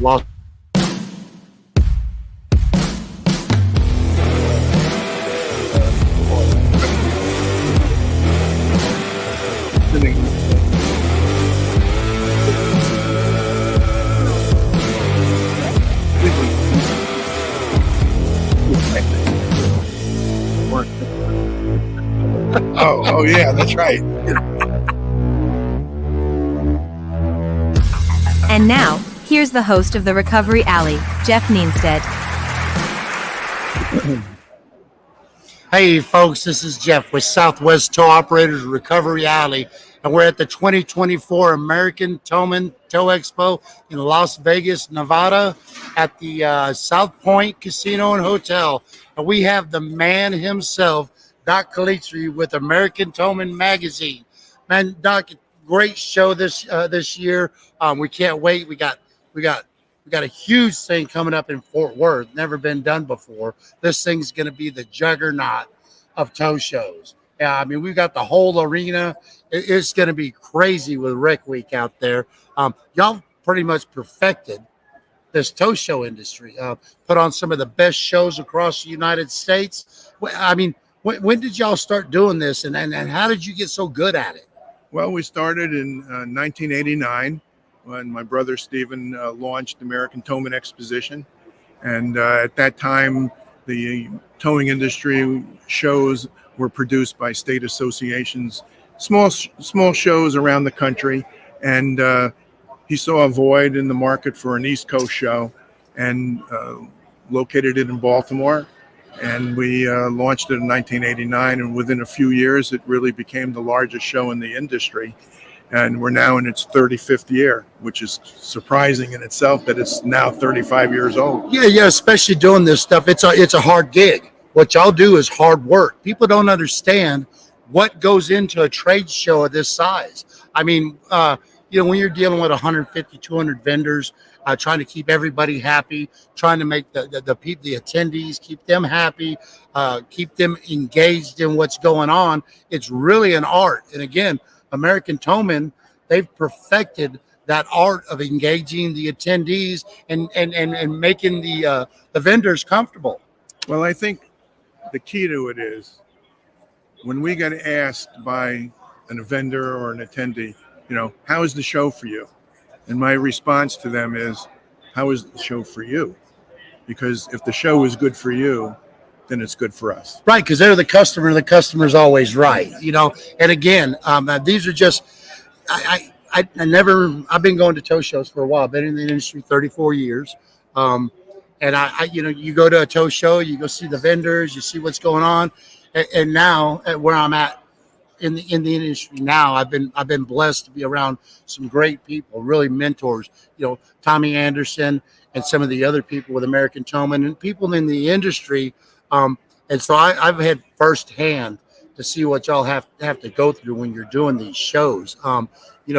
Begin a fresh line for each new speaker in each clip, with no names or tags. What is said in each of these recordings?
Lost.
Oh yeah, that's right.
And now, here's the host of the Recovery Alley, Geoff Nienstedt.
Hey folks, this is Jeff with Southwest Tow Operators Recovery Alley, and we're at the 2024 American Towman Tow Expo in Las Vegas, Nevada, at the South Point Casino and Hotel. And we have the man himself, Doc Calitri, with American Towman Magazine. Man, Doc, great show this year. We can't wait. We got a huge thing coming up in Fort Worth. Never been done before. This thing's going to be the juggernaut of tow shows. Yeah, I mean, we've got the whole arena. It's going to be crazy with Rec Week out there. Y'all pretty much perfected this tow show industry. Put on some of the best shows across the United States. I mean, when did y'all start doing this, and how did you get so good at it?
Well, we started in 1989 when my brother Stephen launched American Towman Exposition. And at that time, the towing industry shows were produced by state associations, small shows around the country. And he saw a void in the market for an East Coast show and located it in Baltimore. And we launched it in 1989, and within a few years, it really became the largest show in the industry. And we're now in its 35th year, which is surprising in itself that it's now 35 years old.
Yeah, especially doing this stuff. It's a hard gig. What y'all do is hard work. People don't understand what goes into a trade show of this size. I mean, when you're dealing with 150, 200 vendors, trying to keep everybody happy, trying to make the attendees, keep them happy, keep them engaged in what's going on. It's really an art. And again, American Towman, they've perfected that art of engaging the attendees and making the vendors comfortable.
Well, I think the key to it is when we get asked by a vendor or an attendee, how is the show for you? And my response to them is, how is the show for you? Because if the show is good for you, then it's good for us.
Right, because they're the customer. The customer's always right, And again, these are just, I've been going to tow shows for a while. I've been in the industry 34 years. And you go to a tow show, you go see the vendors, you see what's going on. And now where I'm at, in the industry now, I've been blessed to be around some great people, really mentors, Tommy Anderson and some of the other people with American Towman and people in the industry. And so I've had firsthand to see what y'all have to go through when you're doing these shows.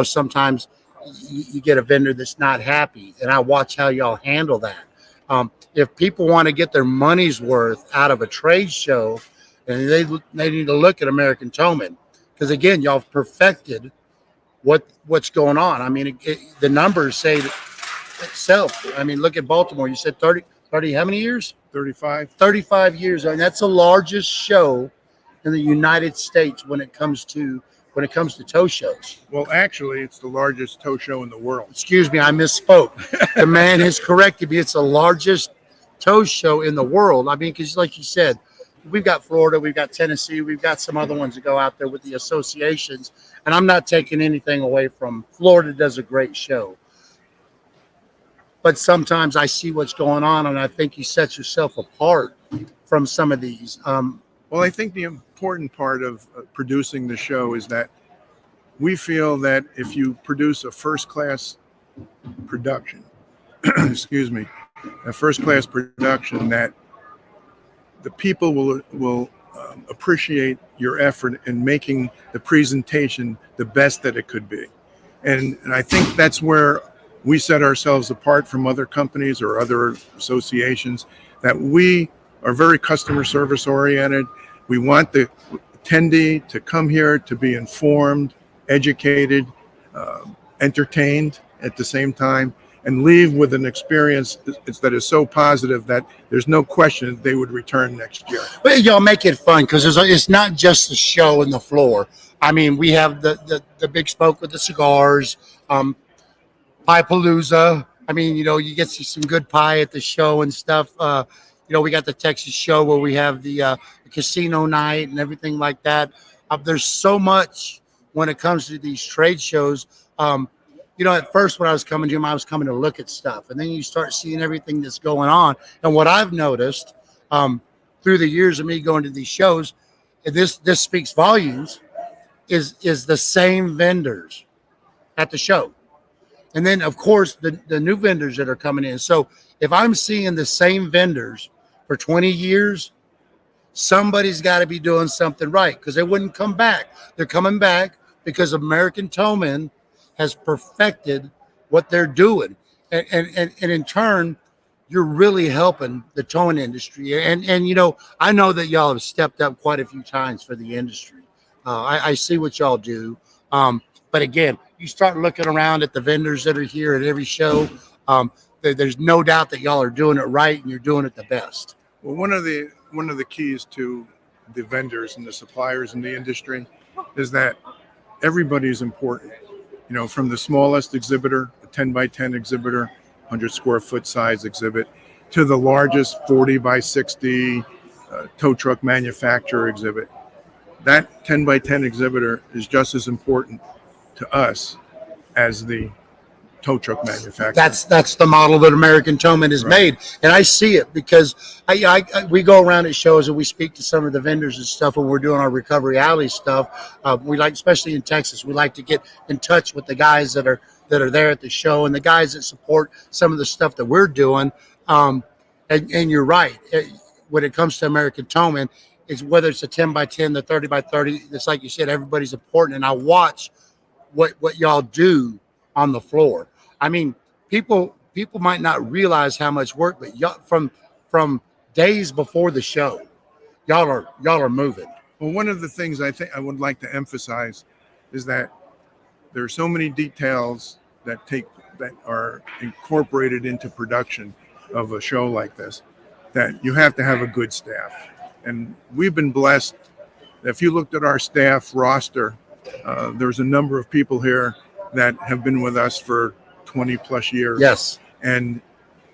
Sometimes you get a vendor that's not happy, and I watch how y'all handle that. If people want to get their money's worth out of a trade show, and they need to look at American Towman. Because again, y'all have perfected what's going on. I mean, the numbers say itself. I mean, look at Baltimore. You said 30, how many years?
35.
35 years. And that's the largest show in the United States when it comes to tow shows.
Well, actually, it's the largest tow show in the world.
Excuse me, I misspoke. The man has corrected me. It's the largest tow show in the world. I mean, because like you said, we've got Florida, we've got Tennessee, we've got some other ones that go out there with the associations. And I'm not taking anything away from Florida. Does a great show. But sometimes I see what's going on, and I think you set yourself apart from some of these.
Well, I think the important part of producing the show is that we feel that if you produce a first-class production, a first-class production, that the people will appreciate your effort in making the presentation the best that it could be. And I think that's where we set ourselves apart from other companies or other associations, that we are very customer service oriented. We want the attendee to come here to be informed, educated, entertained, at the same time and leave with an experience that is so positive that there's no question that they would return next year.
But y'all make it fun because it's not just the show and the floor. I mean, we have the big smoke with the cigars, Pie Palooza. I mean, you get some good pie at the show and stuff. We got the Texas show where we have the casino night and everything like that. There's so much when it comes to these trade shows. At first when I was coming to them, I was coming to look at stuff, and then you start seeing everything that's going on. And what I've noticed through the years of me going to these shows, and this speaks volumes, is the same vendors at the show. And then, of course, the new vendors that are coming in. So if I'm seeing the same vendors for 20 years, somebody's got to be doing something right because they wouldn't come back. They're coming back because American Towman has perfected what they're doing. And in turn, you're really helping the towing industry. And I know that y'all have stepped up quite a few times for the industry. I see what y'all do. But again, you start looking around at the vendors that are here at every show. There's no doubt that y'all are doing it right and you're doing it the best.
Well, one of the keys to the vendors and the suppliers in the industry is that everybody is important. From the smallest exhibitor, a 10 by 10 exhibitor, 100 square foot size exhibit, to the largest 40 by 60 tow truck manufacturer exhibit. That 10 by 10 exhibitor is just as important to us as the tow truck manufacturer.
That's the model that American Towman has made, and I see it because we go around at shows and we speak to some of the vendors and stuff when we're doing our Recovery Alley stuff. We like, especially in Texas, we like to get in touch with the guys that are there at the show and the guys that support some of the stuff that we're doing. And you're right, when it comes to American Towman, it's whether it's a 10 by 10, the 30 by 30. It's like you said, everybody's important, and I watch what y'all do on the floor. I mean, people might not realize how much work, but y'all, from days before the show, y'all are moving.
Well, one of the things I think I would like to emphasize is that there are so many details that are incorporated into production of a show like this that you have to have a good staff. And we've been blessed. If you looked at our staff roster, there's a number of people here that have been with us for 20 plus years.
Yes.
And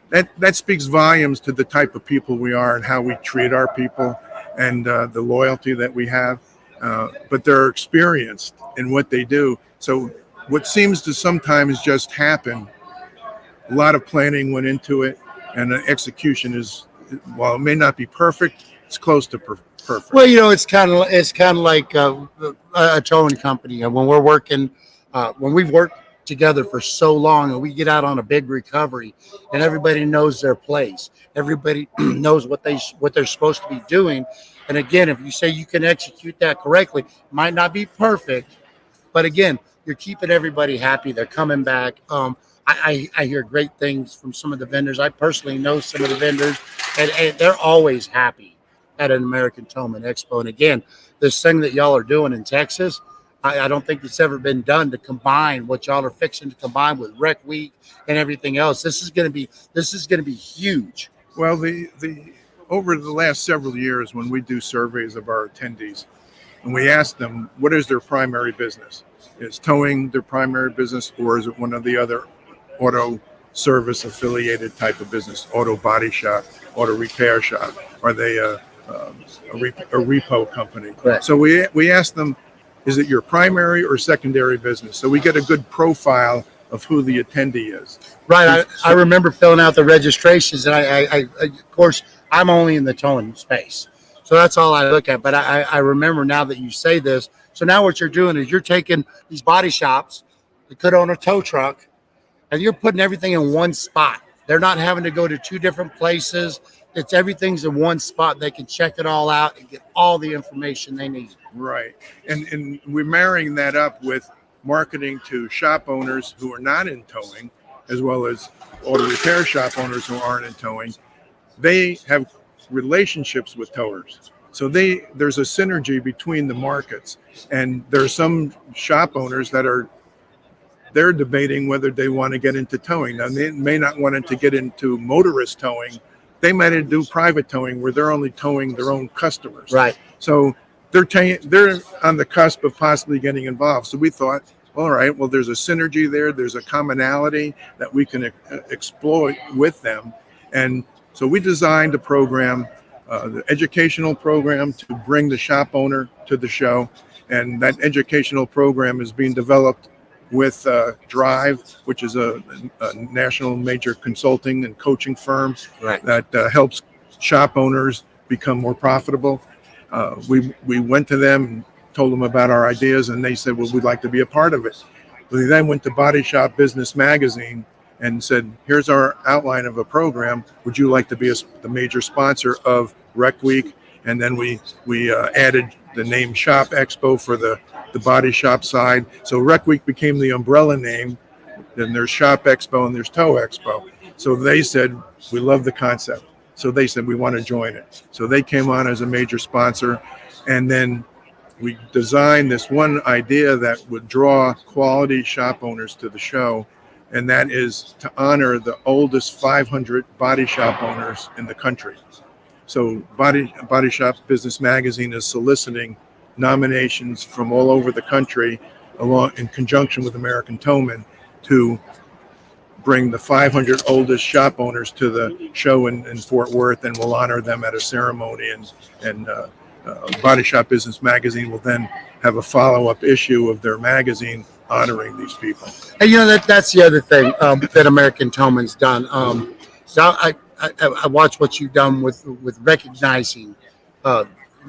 that speaks volumes to the type of people we are and how we treat our people and the loyalty that we have. But they're experienced in what they do. So what seems to sometimes just happen, a lot of planning went into it, and the execution is, while it may not be perfect, it's close to perfect.
Well, it's kind of like a towing company. When we're working, when we've worked together for so long and we get out on a big recovery and everybody knows their place, everybody knows what they're supposed to be doing. And again, if you say you can execute that correctly, it might not be perfect, but again, you're keeping everybody happy. They're coming back. I hear great things from some of the vendors. I personally know some of the vendors, and they're always happy at an American Towman Expo. And again, this thing that y'all are doing in Texas, I don't think it's ever been done to combine what y'all are fixing to combine with Rec Week and everything else. This is going to be huge.
Well, the over the last several years, when we do surveys of our attendees, and we ask them what is their primary business, is towing their primary business, or is it one of the other auto service affiliated type of business, auto body shop, auto repair shop? Are they a repo company?
Correct.
So we ask them, is it your primary or secondary business? So we get a good profile of who the attendee is.
Right. I remember filling out the registrations, and I of course, I'm only in the towing space, so that's all I look at. But I remember now that you say this. So now what you're doing is you're taking these body shops that could own a tow truck, and you're putting everything in one spot. They're not having to go to two different places. Everything's in one spot. They can check it all out and get all the information they need.
Right. And we're marrying that up with marketing to shop owners who are not in towing, as well as auto repair shop owners who aren't in towing. They have relationships with towers. So there's a synergy between the markets. And there are some shop owners that are they're debating whether they want to get into towing. Now, they may not want to get into motorist towing. They might do private towing where they're only towing their own customers.
Right.
So they're on the cusp of possibly getting involved. So we thought, all right, well, there's a synergy there. There's a commonality that we can exploit with them. And so we designed a program, the educational program, to bring the shop owner to the show. And that educational program is being developed with Drive, which is a national major consulting and coaching firm that helps shop owners become more profitable. We went to them and told them about our ideas, and they said, well, we'd like to be a part of it. We then went to Body Shop Business Magazine and said, here's our outline of a program. Would you like to be the major sponsor of Rec Week? And then we added the name Shop Expo for the body shop side. So Rec Week became the umbrella name. Then there's Shop Expo and there's Tow Expo. So they said, we love the concept. So they said, we want to join it. So they came on as a major sponsor. And then we designed this one idea that would draw quality shop owners to the show. And that is to honor the oldest 500 body shop owners in the country. So Body Shop Business Magazine is soliciting nominations from all over the country, along in conjunction with American Towman, to bring the 500 oldest shop owners to the show in Fort Worth, and we'll honor them at a ceremony. And Body Shop Business Magazine will then have a follow-up issue of their magazine honoring these people.
And that's the other thing that American Towman's done. So I watched what you've done with recognizing,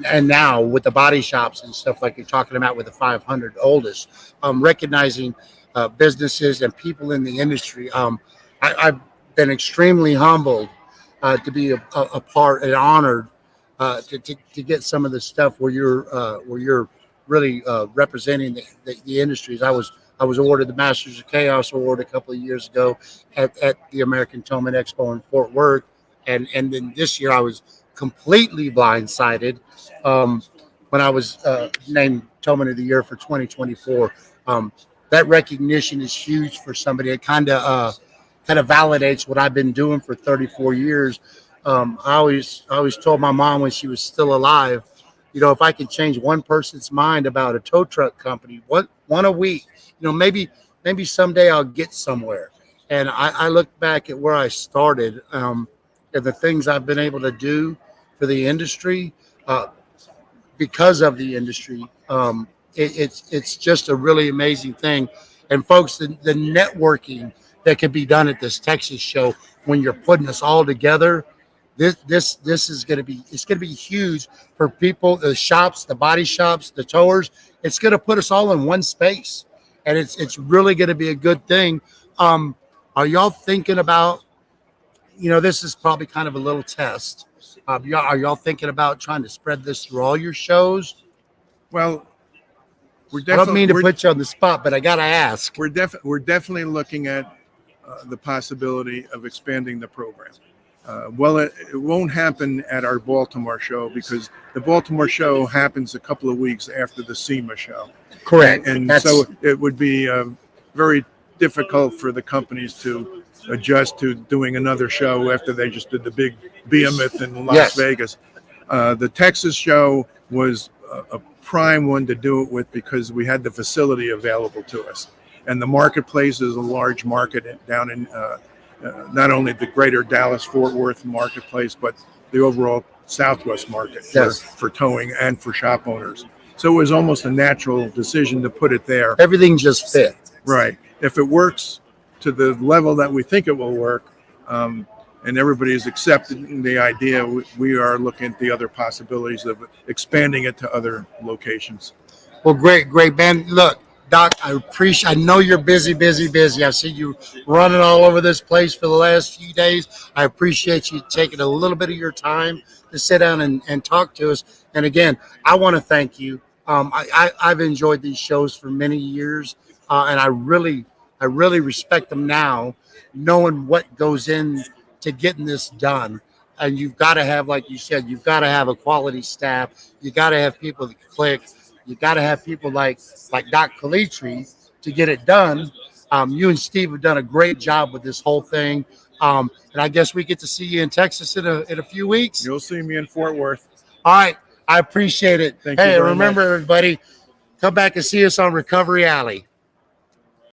and now with the body shops and stuff like you're talking about with the 500 oldest, recognizing businesses and people in the industry. I've been extremely humbled to be a part and honored to get some of the stuff where you're really representing the industries. I was awarded the Masters of Chaos Award a couple of years ago at the American Towman Expo in Fort Worth, and then this year I was completely blindsided when I was named Towman of the Year for 2024. That recognition is huge for somebody. It kind of validates what I've been doing for 34 years. I always told my mom when she was still alive, if I could change one person's mind about a tow truck company, one a week, maybe someday I'll get somewhere. And I look back at where I started, and the things I've been able to do for the industry, because of the industry. It's just a really amazing thing. And folks, the networking that can be done at this Texas show when you're putting us all together, this is going to be huge for people, the shops, the body shops, the towers. It's going to put us all in one space, and it's really going to be a good thing. Are y'all thinking about, this is probably kind of a little test. Are y'all thinking about trying to spread this through all your shows?
Well,
I don't mean to put you on the spot, but I got to ask.
We're definitely looking at the possibility of expanding the program. It won't happen at our Baltimore show because the Baltimore show happens a couple of weeks after the SEMA show.
Correct.
And so it would be very difficult for the companies to adjust to doing another show after they just did the big behemoth in Las Vegas. The Texas show was a prime one to do it with because we had the facility available to us. And the marketplace is a large market down in not only the greater Dallas-Fort Worth marketplace, but the overall Southwest market for towing and for shop owners. So it was almost a natural decision to put it there.
Everything just fit.
Right. If it works to the level that we think it will work, and everybody is accepting the idea, we are looking at the other possibilities of expanding it to other locations.
Well, great, man. Look, Doc, I know you're busy. I've seen you running all over this place for the last few days. I appreciate you taking a little bit of your time to sit down and talk to us. And again, I want to thank you. I've enjoyed these shows for many years, and I really respect them now, knowing what goes in to getting this done. And you've got to have, like you said, you've got to have a quality staff. You got to have people that click. You got to have people like Doc Calitri to get it done. You and Steve have done a great job with this whole thing. And I guess we get to see you in Texas in a few weeks.
You'll see me in Fort Worth.
All right. I appreciate it.
Thank you
Hey,
very
remember,
much.
everybody, come back and see us on Recovery Alley.